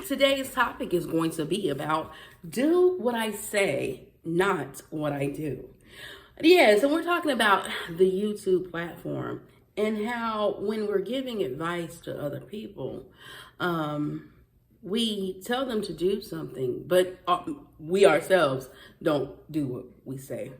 today's topic is going to be about do what I say, not what I do. Yeah, so we're talking about the YouTube platform and how when we're giving advice to other people, we tell them to do something, but we ourselves don't do what we say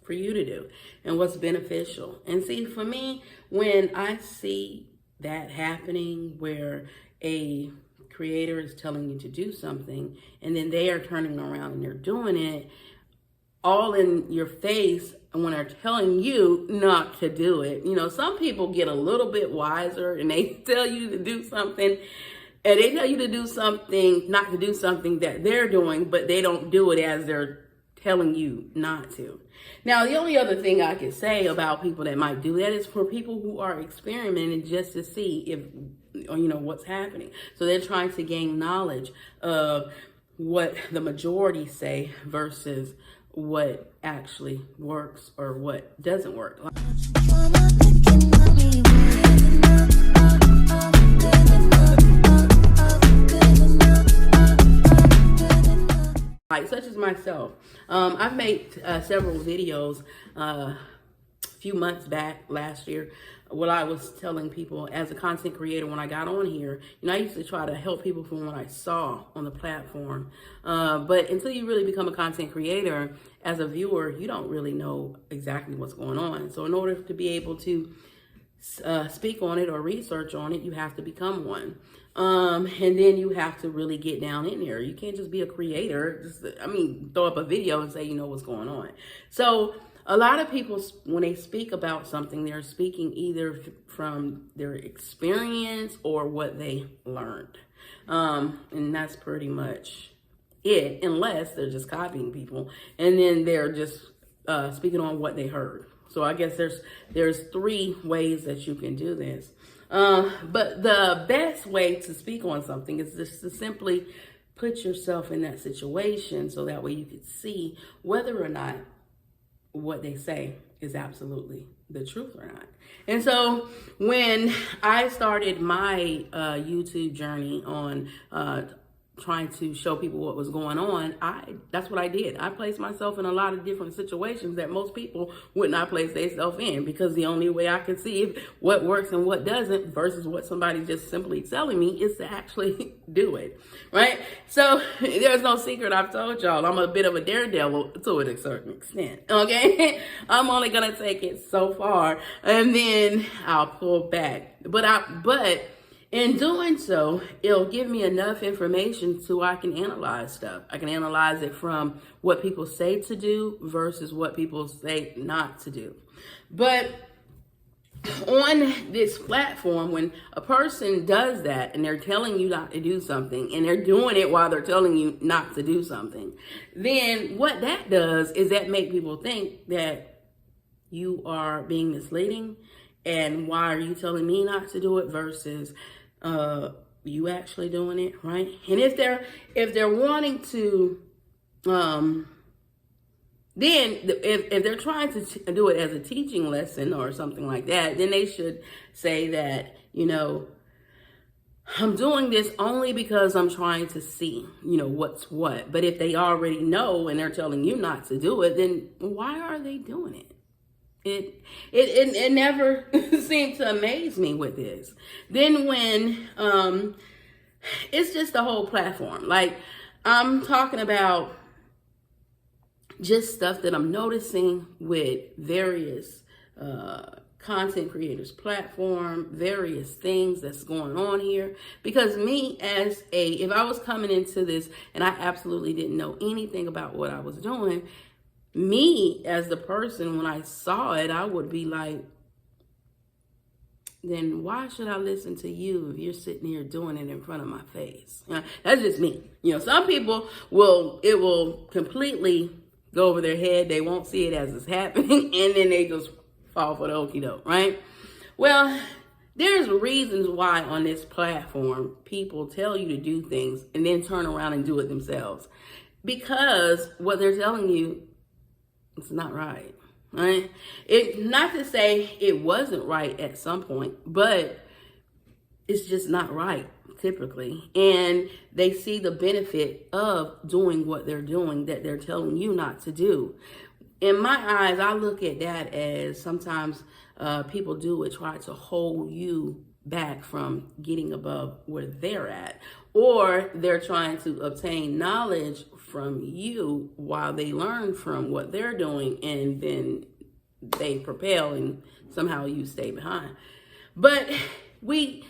for you to do and what's beneficial. And see, for me, when I see that happening where a creator is telling you to do something and then they are turning around and they're doing it all in your face when they're telling you not to do it. You know, some people get a little bit wiser and they tell you to do something, and they tell you to do something, not to do something that they're doing, but they don't do it as they're telling you not to. Now, the only other thing I could say about people that might do that is for people who are experimenting just to see if, you know, what's happening. So they're trying to gain knowledge of what the majority say versus what actually works or what doesn't work. Such as myself, I've made several videos a few months back last year. What I was telling people as a content creator when I got on here, you know, I used to try to help people from what I saw on the platform. But until you really become a content creator, as a viewer, you don't really know exactly what's going on. So in order to be able to speak on it or research on it, you have to become one. And then you have to really get down in there. You can't just be a creator, throw up a video and say, you know what's going on. So a lot of people, when they speak about something, they're speaking either from their experience or what they learned. And that's pretty much it, unless they're just copying people. And then they're just speaking on what they heard. So I guess there's three ways that you can do this. But the best way to speak on something is just to simply put yourself in that situation so that way you can see whether or not what they say is absolutely the truth or not. And so when I started my YouTube journey on trying to show people what was going on, that's what I did. I placed myself in a lot of different situations that most people would not place themselves in, because the only way I can see what works and what doesn't versus what somebody just simply telling me is to actually do it, right? So there's no secret. I've told y'all I'm a bit of a daredevil to a certain extent, okay? I'm only gonna take it so far and then I'll pull back. But in doing so, it'll give me enough information so I can analyze stuff. I can analyze it from what people say to do versus what people say not to do. But on this platform, when a person does that and they're telling you not to do something and they're doing it while they're telling you not to do something, then what that does is that make people think that you are being misleading. And why are you telling me not to do it versus you actually doing it, right? And if they're wanting to, then if they're trying to do it as a teaching lesson or something like that, then they should say that, you know, I'm doing this only because I'm trying to see, you know, what's what. But if they already know and they're telling you not to do it, then why are they doing it? It never seemed to amaze me with this. Then when it's just the whole platform. Like, I'm talking about just stuff that I'm noticing with various content creators platform, various things that's going on here. Because me if I was coming into this and I absolutely didn't know anything about what I was doing, me as the person, when I saw it, I would be like, then why should I listen to you if you're sitting here doing it in front of my face? You know, that's just me. You know, some people it will completely go over their head. They won't see it as it's happening, and then they just fall for the okie doke, right? Well, there's reasons why on this platform people tell you to do things and then turn around and do it themselves, because what they're telling you, it's not right, right? Not to say it wasn't right at some point, but it's just not right typically, and they see the benefit of doing what they're doing that they're telling you not to do. In my eyes, I look at that as sometimes people do it, try to hold you back from getting above where they're at, or they're trying to obtain knowledge from you while they learn from what they're doing, and then they propel and somehow you stay behind. But we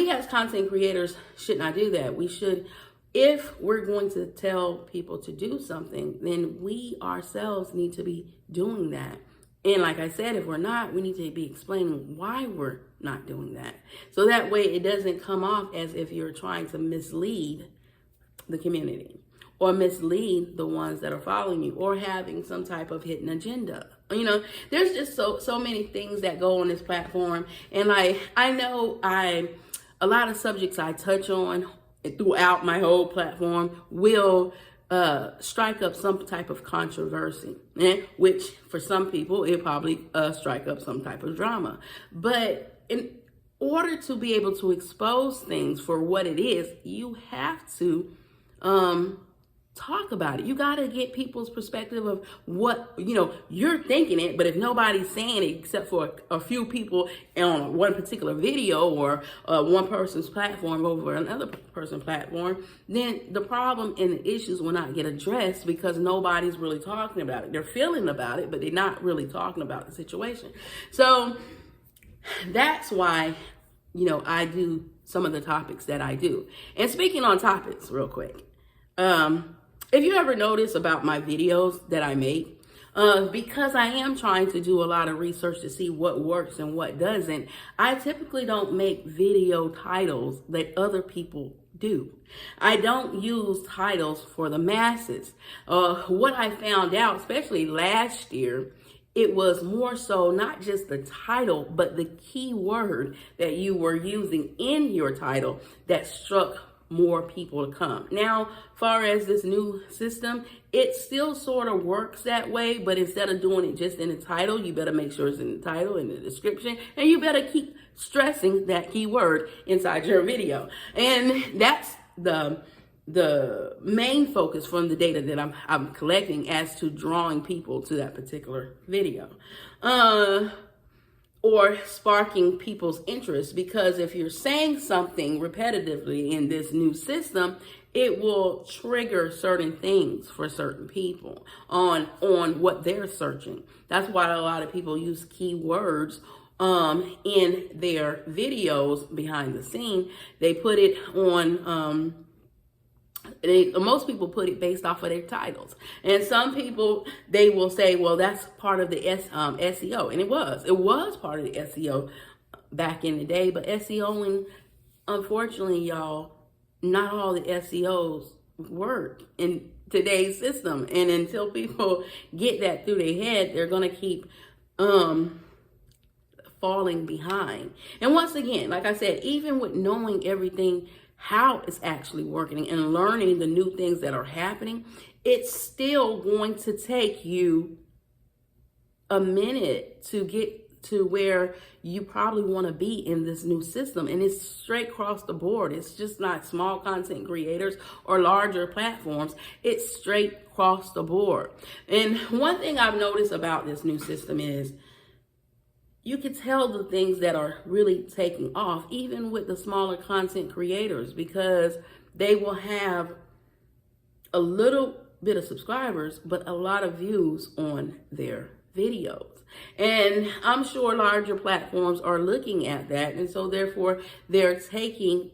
as content creators should not do that. We should, if we're going to tell people to do something, then we ourselves need to be doing that. And like I said, if we're not, we need to be explaining why we're not doing that. So that way it doesn't come off as if you're trying to mislead the community or mislead the ones that are following you, or having some type of hidden agenda. You know, there's just so many things that go on this platform. And like, I know a lot of subjects I touch on throughout my whole platform will strike up some type of controversy, which for some people, it probably strike up some type of drama. But in order to be able to expose things for what it is, you have to talk about it. You got to get people's perspective of what, you know, you're thinking it, but if nobody's saying it except for a few people on one particular video or one person's platform over another person's platform, then the problem and the issues will not get addressed because nobody's really talking about it. They're feeling about it, but they're not really talking about the situation. So that's why, you know, I do some of the topics that I do. And speaking on topics real quick, if you ever notice about my videos that I make, because I am trying to do a lot of research to see what works and what doesn't, I typically don't make video titles that other people do. I don't use titles for the masses. What I found out, especially last year, it was more so not just the title, but the key word that you were using in your title that struck more people to come. Now, far as this new system, it still sort of works that way, but instead of doing it just in the title, you better make sure it's in the title and the description, and you better keep stressing that keyword inside your video. And that's the main focus from the data that I'm collecting as to drawing people to that particular video. Or sparking people's interest, because if you're saying something repetitively in this new system, it will trigger certain things for certain people on what they're searching. That's why a lot of people use keywords in their videos behind the scene. They put it on most people put it based off of their titles. And some people, they will say, well, that's part of the SEO. And it was part of the SEO back in the day. But SEO, and unfortunately, y'all, not all the SEOs work in today's system. And until people get that through their head, they're going to keep falling behind. And once again, like I said, even with knowing everything, how it's actually working and learning the new things that are happening, it's still going to take you a minute to get to where you probably want to be in this new system. And it's straight across the board. It's just not small content creators or larger platforms. It's straight across the board. And one thing I've noticed about this new system is you can tell the things that are really taking off, even with the smaller content creators, because they will have a little bit of subscribers, but a lot of views on their videos. And I'm sure larger platforms are looking at that. And so therefore, they're taking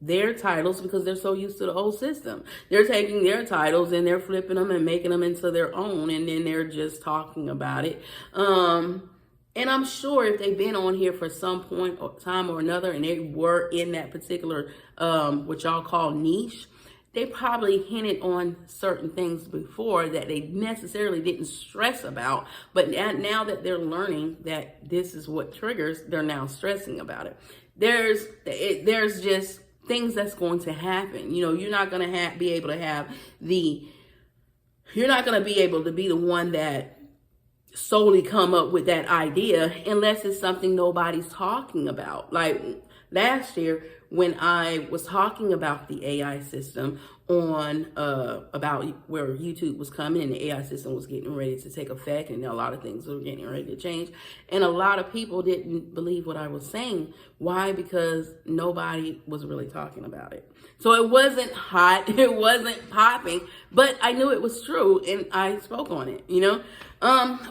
their titles, because they're so used to the old system. They're taking their titles and they're flipping them and making them into their own. And then they're just talking about it. And I'm sure if they've been on here for some point or time or another, and they were in that particular, what y'all call niche, they probably hinted on certain things before that they necessarily didn't stress about. But now that they're learning that this is what triggers, they're now stressing about it. There's just things that's going to happen. You know, you're not going to be able to be the one that solely come up with that idea unless it's something nobody's talking about. Like last year when I was talking about the AI system on about where YouTube was coming and the AI system was getting ready to take effect, and a lot of things were getting ready to change, and a lot of people didn't believe what I was saying. Why? Because nobody was really talking about it. So it wasn't hot, it wasn't popping, but I knew it was true and I spoke on it, you know?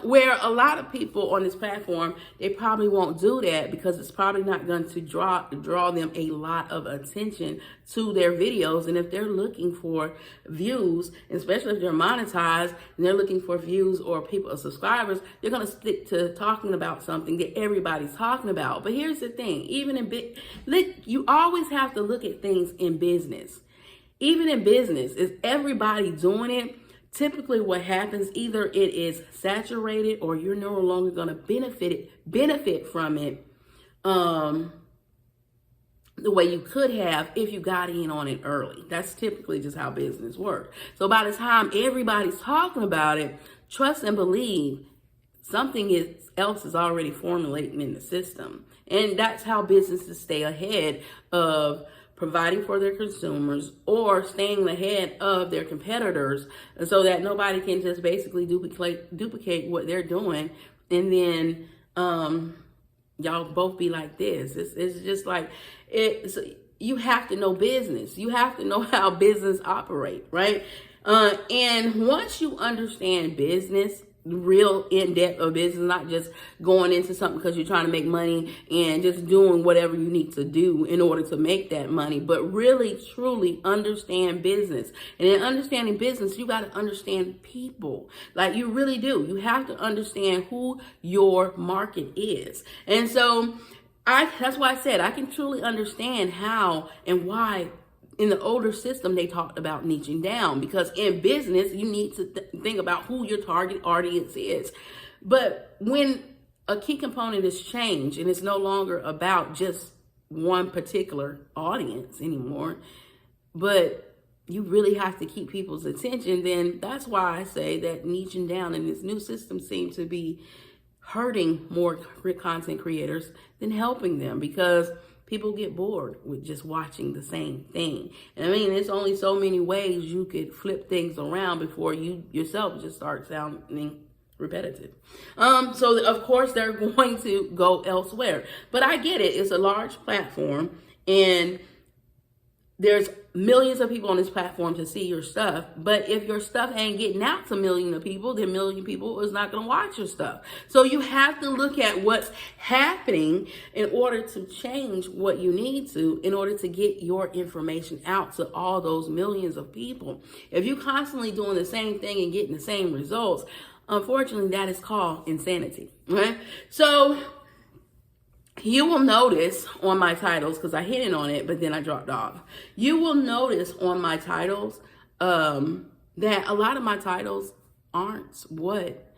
Where a lot of people on this platform, they probably won't do that because it's probably not going to draw them a lot of attention to their videos. And if they're looking for views, especially if they're monetized and they're looking for views or people or subscribers, they're going to stick to talking about something that everybody's talking about. But here's the thing, even in you always have to look at things in business. Even in business, is everybody doing it? Typically what happens, either it is saturated or you're no longer going to benefit from it the way you could have if you got in on it early. That's typically just how business works. So by the time everybody's talking about it, trust and believe something else is already formulating in the system. And that's how businesses stay ahead of providing for their consumers or staying ahead of their competitors, so that nobody can just basically duplicate what they're doing. And then y'all both be like this. It's just like, you have to know business. You have to know how business operate, right? And once you understand business, real in-depth of business, not just going into something because you're trying to make money and just doing whatever you need to do in order to make that money, but really truly understand business. And in understanding business, you got to understand people. Like, you really do. You have to understand who your market is. And so that's why I said I can truly understand how and why in the older system, they talked about niching down, because in business, you need to think about who your target audience is. But when a key component is changed and it's no longer about just one particular audience anymore, but you really have to keep people's attention, then that's why I say that niching down in this new system seems to be hurting more content creators than helping them, because people get bored with just watching the same thing. And I mean, there's only so many ways you could flip things around before you yourself just start sounding repetitive. So of course they're going to go elsewhere. But I get it. It's a large platform and there's millions of people on this platform to see your stuff. But if your stuff ain't getting out to millions of people, then million people is not going to watch your stuff. So you have to look at what's happening in order to change what you need to, in order to get your information out to all those millions of people. If you're constantly doing the same thing and getting the same results, unfortunately, that is called insanity, right? So you will notice on my titles, because I hit on it, but then I dropped off. You will notice on my titles that a lot of my titles aren't what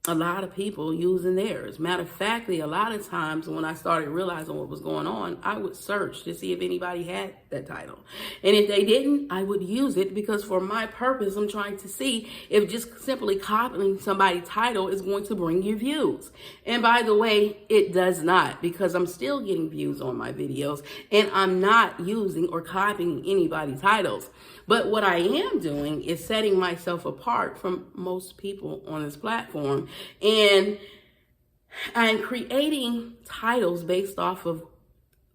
a lot of people use in theirs. Matter of fact, a lot of times when I started realizing what was going on, I would search to see if anybody had that title. And if they didn't, I would use it, because for my purpose, I'm trying to see if just simply copying somebody's title is going to bring you views. And by the way, it does not, because I'm still getting views on my videos and I'm not using or copying anybody's titles. But what I am doing is setting myself apart from most people on this platform. And I'm creating titles based off of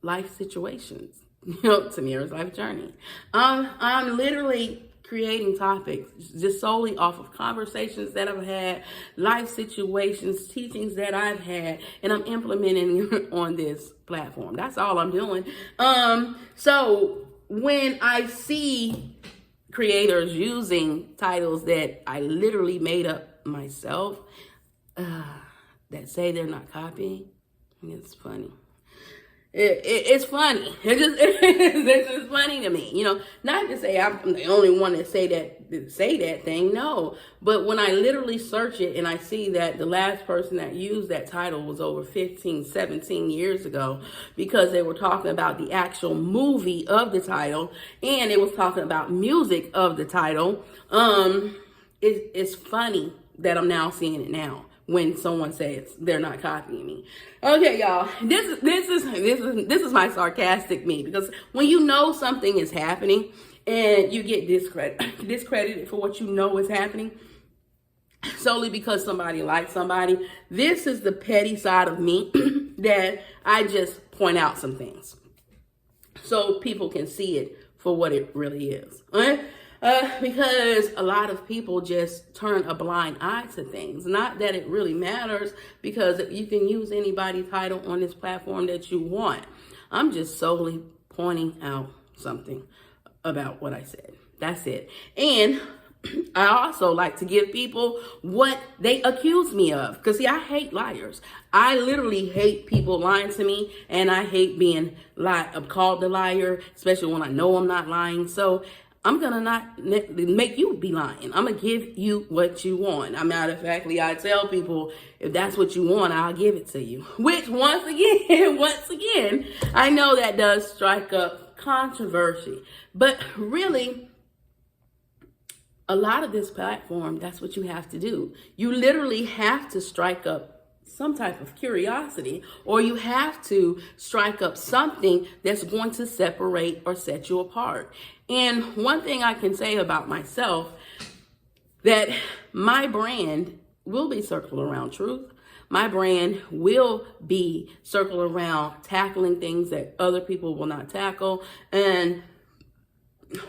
life situations, Tamira's life journey. I'm literally creating topics just solely off of conversations that I've had, life situations, teachings that I've had, and I'm implementing on this platform. That's all I'm doing. So when I see creators using titles that I literally made up myself, that say they're not copying, it's funny. It's funny. It's just funny to me, not to say I'm the only one that say that thing, no. But when I literally search it and I see that the last person that used that title was over 15, 17 years ago, because they were talking about the actual movie of the title and it was talking about music of the title, it's funny that I'm now seeing it now, when someone says they're not copying me. Okay, y'all, this is my sarcastic me, because when you know something is happening and you get discredited for what you know is happening solely because somebody likes somebody, this is the petty side of me that I just point out some things so people can see it for what it really is. Right? Because a lot of people just turn a blind eye to things. Not that it really matters, because you can use anybody's title on this platform that you want. I'm just solely pointing out something about what I said. That's it. And I also like to give people what they accuse me of. Because, see, I hate liars. I literally hate people lying to me. And I hate being called a liar, especially when I know I'm not lying. So I'm going to not make you be lying. I'm going to give you what you want. I'm matter of factly, I tell people, if that's what you want, I'll give it to you. Which, once again, I know that does strike up controversy. But really, a lot of this platform, that's what you have to do. You literally have to strike up some type of curiosity, or you have to strike up something that's going to separate or set you apart. And one thing I can say about myself, that my brand will be circled around truth. My brand will be circled around tackling things that other people will not tackle. And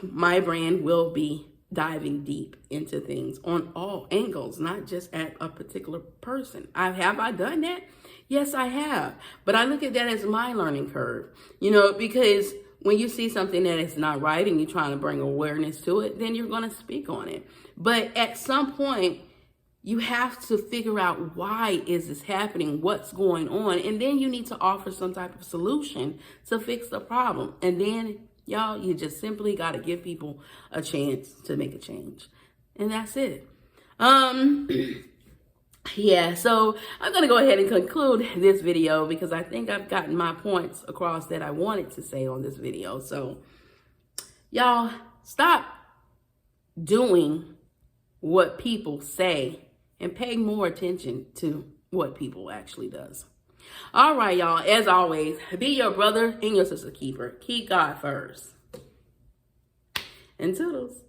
my brand will be diving deep into things on all angles, not just at a particular person. Have I done that? Yes, I have. But I look at that as my learning curve, because when you see something that is not right and you're trying to bring awareness to it, then you're going to speak on it. But at some point, you have to figure out, why is this happening? What's going on? And then you need to offer some type of solution to fix the problem. And then, y'all, you just simply got to give people a chance to make a change. And that's it. Yeah, so I'm going to go ahead and conclude this video, because I think I've gotten my points across that I wanted to say on this video. So, y'all, stop doing what people say and pay more attention to what people actually does. All right, y'all, as always, be your brother and your sister keeper. Keep God first. And toodles.